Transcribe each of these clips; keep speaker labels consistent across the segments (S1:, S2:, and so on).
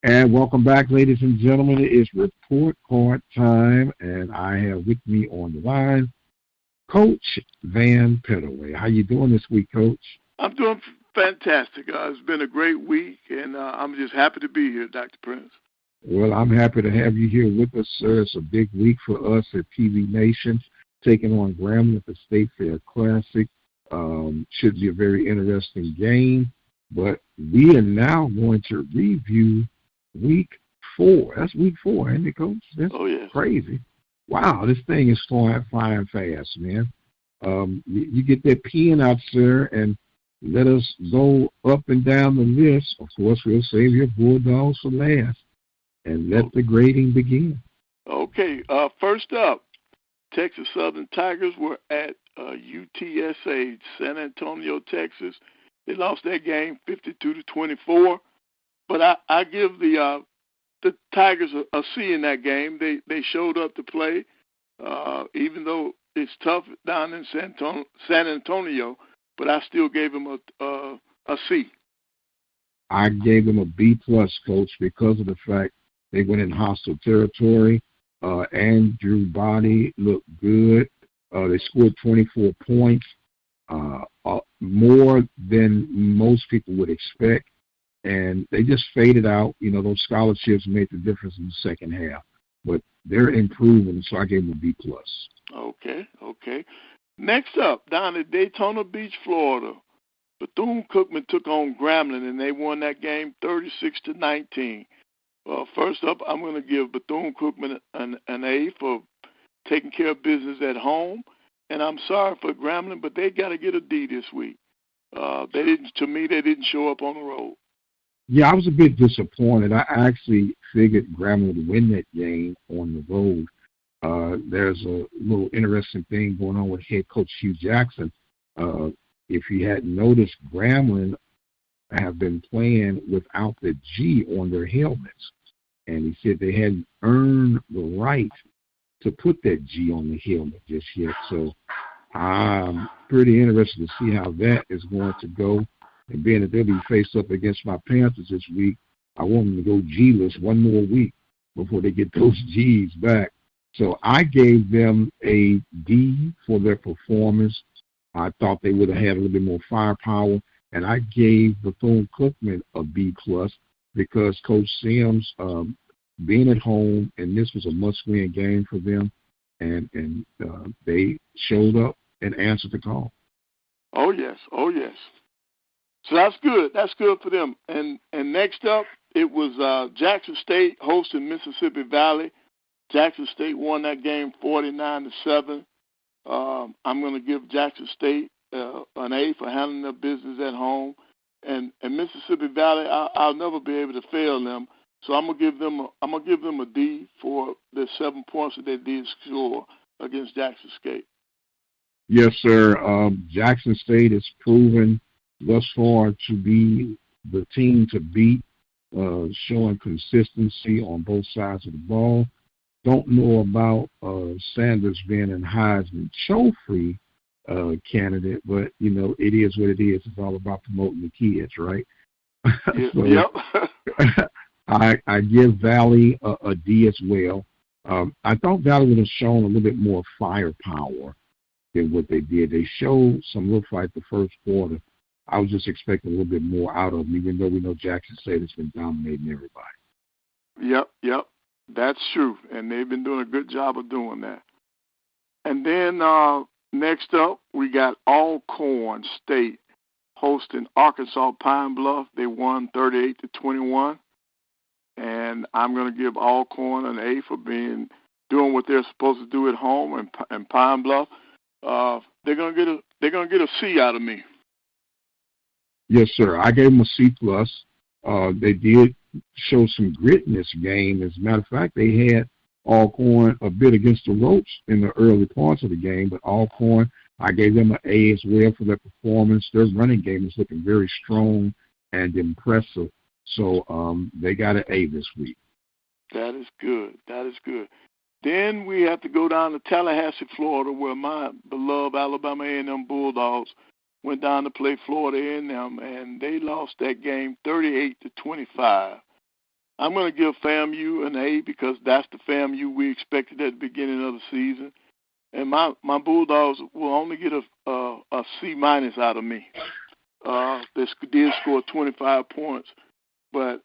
S1: And welcome back, ladies and gentlemen. It is report card time, and I have with me on the line Coach Van Pettaway. How you doing this week, Coach?
S2: I'm doing fantastic. It's been a great week, and I'm just happy to be here, Dr. Prince.
S1: Well, I'm happy to have you here with us, sir. It's a big week for us at TV Nation, taking on Grambling at the State Fair Classic. Should be a very interesting game, but we are now going to review week 4. That's week 4, ain't it, Coach? That's crazy. Wow, this thing is flying fast, man. You get that pen out, sir, and let us go up and down the list. Of course, we'll save your Bulldogs for last, and let the grading begin.
S2: Okay, first up, Texas Southern Tigers were at UTSA, San Antonio, Texas. They lost that game 52-24, but I give the Tigers a C in that game. They showed up to play, even though it's tough down in San Antonio, but I still gave them a C.
S1: I gave them a B+, Coach, because of the fact they went in hostile territory. Andrew Body looked good. They scored 24 points, more than most people would expect. And they just faded out. You know, those scholarships made the difference in the second half. But they're improving, so I gave them a B+.
S2: Okay. Next up, down at Daytona Beach, Florida, Bethune-Cookman took on Grambling, and they won that game 36-19. First up, I'm going to give Bethune-Cookman an A for taking care of business at home. And I'm sorry for Grambling, but they got to get a D this week. They didn't show up on the road.
S1: Yeah, I was a bit disappointed. I actually figured Grambling would win that game on the road. There's a little interesting thing going on with head coach Hugh Jackson. If you hadn't noticed, Grambling have been playing without the G on their helmets. And he said they hadn't earned the right to put that G on the helmet just yet. So I'm pretty interested to see how that is going to go. And being that they'll be faced up against my Panthers this week, I want them to go G-less one more week before they get those G's back. So I gave them a D for their performance. I thought they would have had a little bit more firepower. And I gave Bethune-Cookman a B+ because Coach Sims, being at home, and this was a must-win game for them, and they showed up and answered the call.
S2: Oh, yes. So that's good. That's good for them. And next up, it was Jackson State hosting Mississippi Valley. Jackson State won that game 49-7. I'm going to give Jackson State an A for handling their business at home. And Mississippi Valley, I'll never be able to fail them. So I'm gonna give them a D for the 7 points that they did score against Jackson State.
S1: Yes, sir. Jackson State has proven thus far to be the team to beat, showing consistency on both sides of the ball. Don't know about Sanders being a Heisman Trophy candidate, but, you know, it is what it is. It's all about promoting the kids, right?
S2: Yep.
S1: I give Valley a D as well. I thought Valley would have shown a little bit more firepower than what they did. They showed some little fight the first quarter. I was just expecting a little bit more out of them, even though we know Jackson State has been dominating everybody.
S2: Yep. That's true, and they've been doing a good job of doing that. And then next up, we got Alcorn State hosting Arkansas Pine Bluff. They won 38-21. And I'm going to give Alcorn an A for doing what they're supposed to do at home and Pine Bluff. They're going to get a C out of me.
S1: Yes, sir. I gave them a C+. They did show some grit in this game. As a matter of fact, they had Alcorn a bit against the ropes in the early parts of the game, but Alcorn, I gave them an A as well for their performance. Their running game is looking very strong and impressive. So they got an A this week.
S2: That is good. Then we have to go down to Tallahassee, Florida, where my beloved Alabama A&M Bulldogs went down to play Florida A&M, and they lost that game 38-25. I'm going to give FAMU an A because that's the FAMU we expected at the beginning of the season. And my Bulldogs will only get a C minus out of me. They did score 25 points, but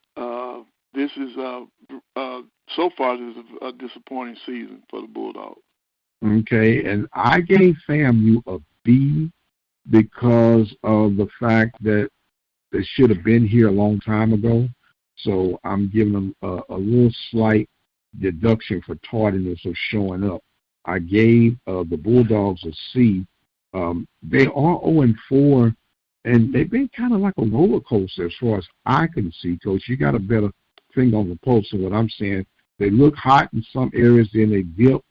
S2: this is so far this is a disappointing season for the Bulldogs.
S1: Okay, and I gave FAMU a B because of the fact that they should have been here a long time ago. So I'm giving them a little slight deduction for tardiness of showing up. I gave the Bulldogs a C. They are 0-4, and they've been kind of like a roller coaster as far as I can see, Coach. You got a better finger on the pulse than what I'm saying. They look hot in some areas, then they dip,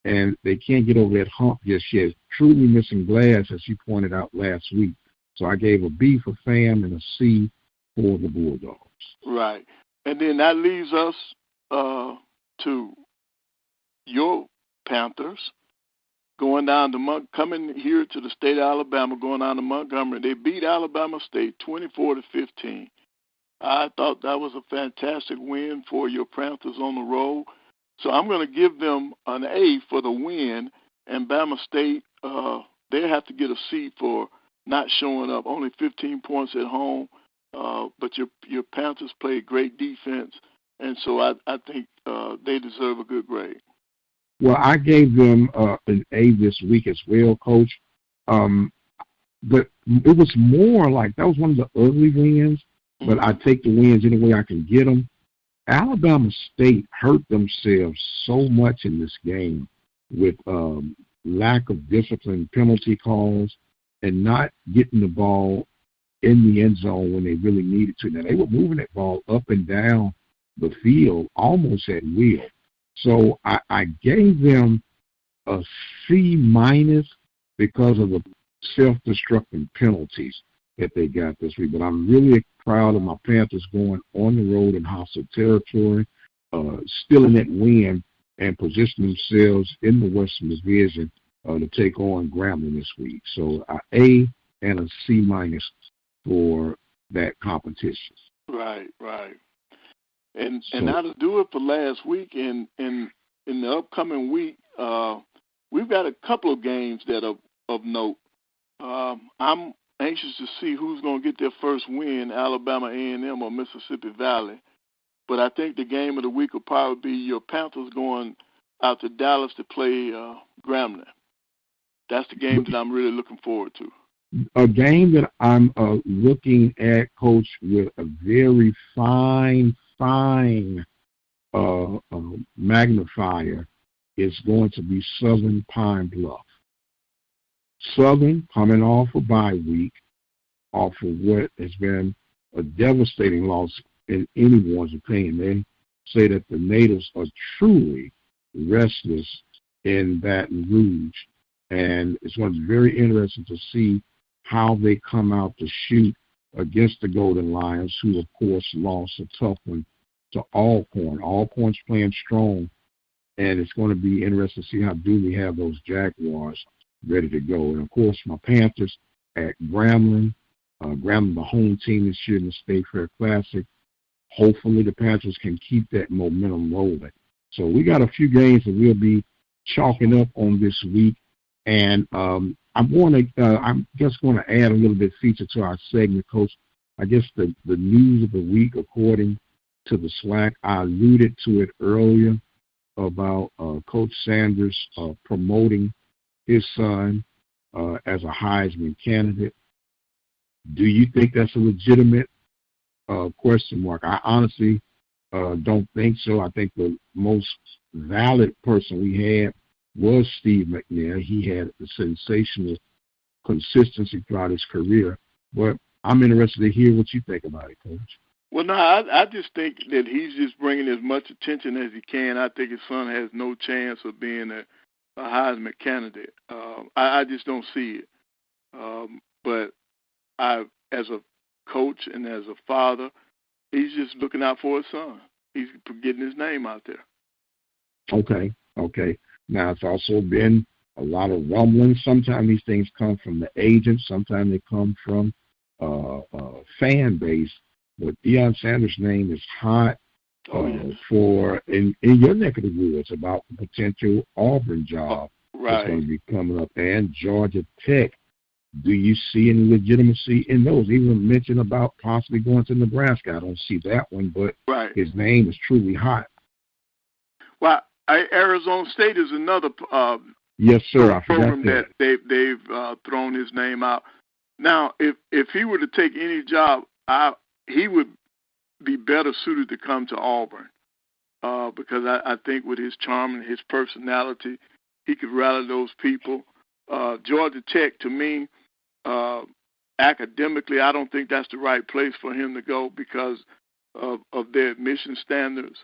S1: and they can't get over that hump just yet. Truly missing glass, as you pointed out last week. So I gave a B for FAM and a C for the Bulldogs.
S2: Right. And then that leaves us to your Panthers going down to coming here to the state of Alabama, going down to Montgomery. They beat Alabama State 24-15. I thought that was a fantastic win for your Panthers on the road. So I'm going to give them an A for the win, and Bama State, they have to get a C for not showing up. Only 15 points at home, but your Panthers played great defense, and so I think they deserve a good grade.
S1: Well, I gave them an A this week as well, Coach. But it was more like that was one of the ugly wins, but I take the wins any way I can get them. Alabama State hurt themselves so much in this game with lack of discipline, penalty calls, and not getting the ball in the end zone when they really needed to. Now, they were moving that ball up and down the field almost at will. So I gave them a C minus because of the self-destructing penalties that they got this week. But I'm really proud of my Panthers going on the road in hostile territory, stealing that win and positioning themselves in the Western Division to take on Grambling this week. So A and a C minus for that competition.
S2: Right. And now to do it for last week, and in the upcoming week, we've got a couple of games that are of note. I'm anxious to see who's going to get their first win, Alabama A&M or Mississippi Valley. But I think the game of the week will probably be your Panthers going out to Dallas to play Grambling. That's the game that I'm really looking forward to.
S1: A game that I'm looking at, Coach, with a very fine magnifier is going to be Southern Pine Bluff. Southern coming off a bye week, off of what has been a devastating loss in anyone's opinion. They say that the natives are truly restless in Baton Rouge, and it's going to be very interesting to see how they come out to shoot against the Golden Lions, who, of course, lost a tough one to Alcorn. Alcorn's playing strong, and it's going to be interesting to see how Dooley have those Jaguars ready to go. And, of course, my Panthers at Grambling. Grambling, the home team this year in the State Fair Classic. Hopefully the Panthers can keep that momentum rolling. So we got a few games that we'll be chalking up on this week. And I'm just going to add a little bit feature to our segment, Coach. I guess the news of the week, according to the SWAC, I alluded to it earlier about Coach Sanders promoting his son as a Heisman candidate. Do you think that's a legitimate question mark? I honestly don't think so. I think the most valid person we had was Steve McNair. He had a sensational consistency throughout his career. But I'm interested to hear what you think about it, Coach.
S2: Well, no, I just think that he's just bringing as much attention as he can. I think his son has no chance of being a Heisman candidate. I just don't see it. But as a coach and as a father, he's just looking out for his son. He's getting his name out there. Okay.
S1: Now, it's also been a lot of rumbling. Sometimes these things come from the agents. Sometimes they come from fan base. But Deion Sanders' name is hot. for in your neck of the woods about the potential Auburn job that's going to be coming up, and Georgia Tech. Do you see any legitimacy in those? Even mention about possibly going to Nebraska. I don't see that one, but his name is truly hot.
S2: Well, Arizona State is another
S1: yes, sir. I
S2: program
S1: forgot
S2: that they've thrown his name out. Now, if he were to take any job, he would be better suited to come to Auburn because I think with his charm and his personality, he could rally those people. Georgia Tech, to me, academically, I don't think that's the right place for him to go because of their admission standards.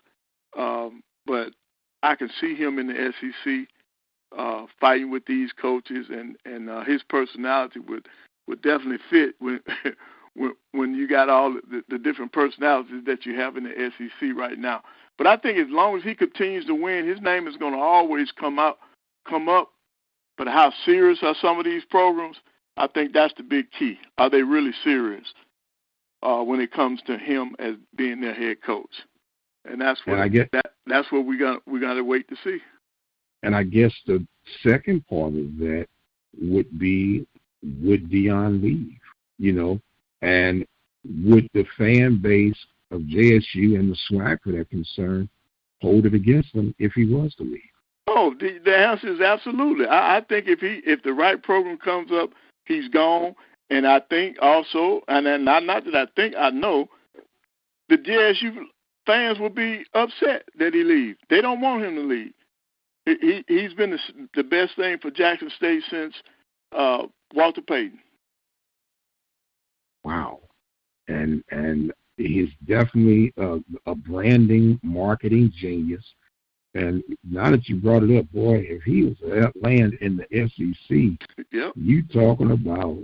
S2: But I can see him in the SEC fighting with these coaches, and his personality would definitely fit when you got all the different personalities that you have in the SEC right now. But I think as long as he continues to win, his name is going to always come up. But how serious are some of these programs? I think that's the big key. Are they really serious when it comes to him as being their head coach? And that's what that's what we got to wait to see.
S1: And I guess the second part of that would be, would Deion leave? You know, and would the fan base of JSU and the SWAC, for that concern, hold it against him if he was to leave?
S2: Oh, the answer is absolutely. I think if the right program comes up, he's gone. And I think also, and then not that I think, I know, the JSU fans will be upset that he leaves. They don't want him to leave. He's been the best thing for Jackson State since Walter Payton.
S1: Wow. And he's definitely a branding, marketing genius. And now that you brought it up, boy, if he was to land in the SEC, you talking about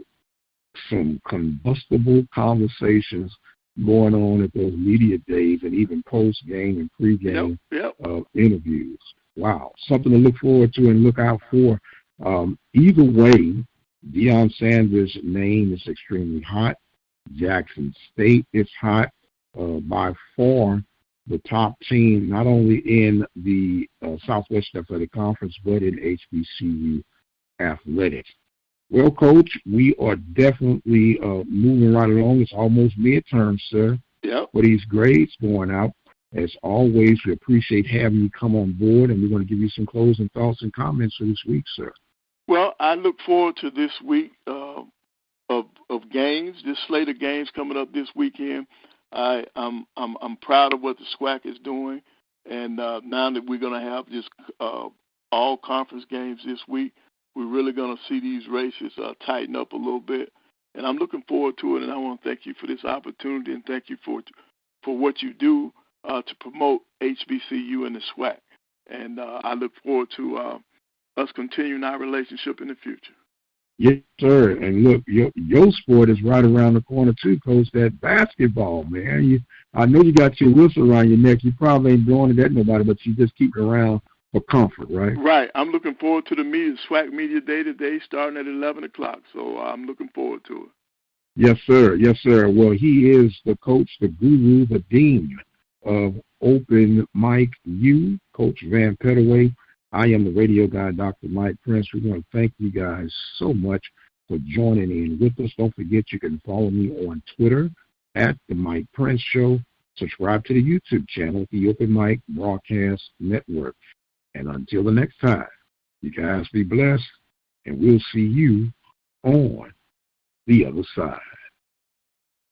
S1: some combustible conversations going on at those media days and even post-game and pre-game interviews. Wow, something to look forward to and look out for. Either way, Deion Sanders' name is extremely hot. Jackson State is hot. By far the top team, not only in the Southwestern Athletic Conference, but in HBCU athletics. Well, Coach, we are definitely moving right along. It's almost midterm, sir. For these grades going out. As always, we appreciate having you come on board, and we're going to give you some closing thoughts and comments for this week, sir.
S2: Well, I look forward to this week of games, this slate of games coming up this weekend. I'm proud of what the SWAC is doing, and now that we're going to have just all conference games this week, we're really going to see these races tighten up a little bit, and I'm looking forward to it. And I want to thank you for this opportunity, and thank you for what you do to promote HBCU and the SWAC. And I look forward to us continuing our relationship in the future.
S1: Yes, sir. And look, your sport is right around the corner too, Coach. That basketball, man. I know you got your whistle around your neck. You probably ain't doing it at nobody, but you just keep it around for comfort, right?
S2: Right. I'm looking forward to the SWAC Media Day today, starting at 11 o'clock. So I'm looking forward to it.
S1: Yes, sir. Yes, sir. Well, he is the coach, the guru, the dean of Open Mic U, Coach Van Pettaway. I am the radio guy, Dr. Mike Prince. We want to thank you guys so much for joining in with us. Don't forget you can follow me on Twitter at The Mike Prince Show. Subscribe to the YouTube channel, the Open Mic Broadcast Network. And until the next time, you guys be blessed, and we'll see you on the other side.